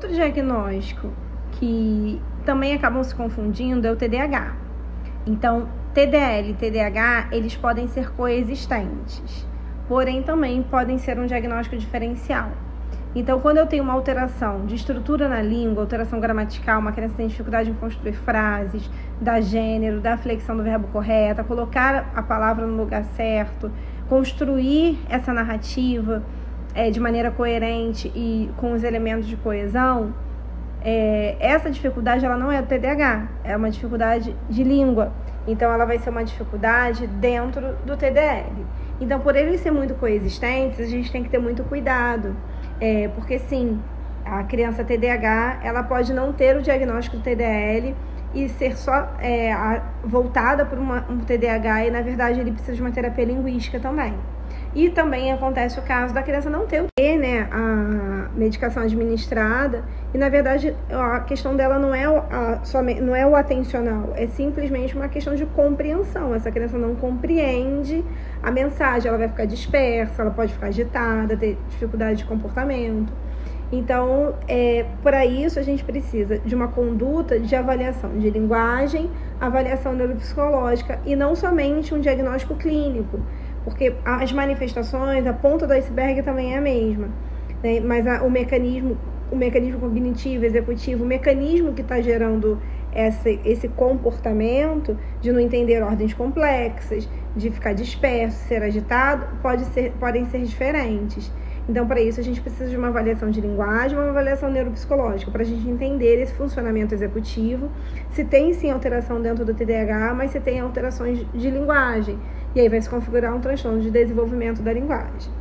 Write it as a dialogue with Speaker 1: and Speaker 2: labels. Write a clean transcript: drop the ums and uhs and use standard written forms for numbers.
Speaker 1: outro diagnóstico que também acabam se confundindo é o TDAH. Então, TDL e TDAH, eles podem ser coexistentes, porém também podem ser um diagnóstico diferencial. Então, quando eu tenho uma alteração de estrutura na língua, alteração gramatical, uma criança tem dificuldade em construir frases, dar gênero, dar flexão do verbo correta, colocar a palavra no lugar certo, construir essa narrativa de maneira coerente e com os elementos de coesão, essa dificuldade ela não é do TDAH, é uma dificuldade de língua. Então, ela vai ser uma dificuldade dentro do TDL. Então, por eles serem muito coexistentes, a gente tem que ter muito cuidado. Porque, sim, a criança TDAH, ela pode não ter o diagnóstico do TDL e ser só voltada por um TDAH e, na verdade, ele precisa de uma terapia linguística também. E também acontece o caso da criança não ter a medicação administrada e, na verdade, a questão dela não é o atencional, é simplesmente uma questão de compreensão. Essa criança não compreende a mensagem, ela vai ficar dispersa, ela pode ficar agitada, ter dificuldade de comportamento. Então, para isso, a gente precisa de uma conduta de avaliação de linguagem, avaliação neuropsicológica e não somente um diagnóstico clínico, porque as manifestações, a ponta do iceberg também é a mesma, né? Mas o mecanismo cognitivo, executivo, o mecanismo que está gerando esse comportamento de não entender ordens complexas, de ficar disperso, ser agitado, podem ser diferentes. Então, para isso, a gente precisa de uma avaliação de linguagem, uma avaliação neuropsicológica, para a gente entender esse funcionamento executivo, se tem sim alteração dentro do TDAH, mas se tem alterações de linguagem. E aí vai se configurar um transtorno de desenvolvimento da linguagem.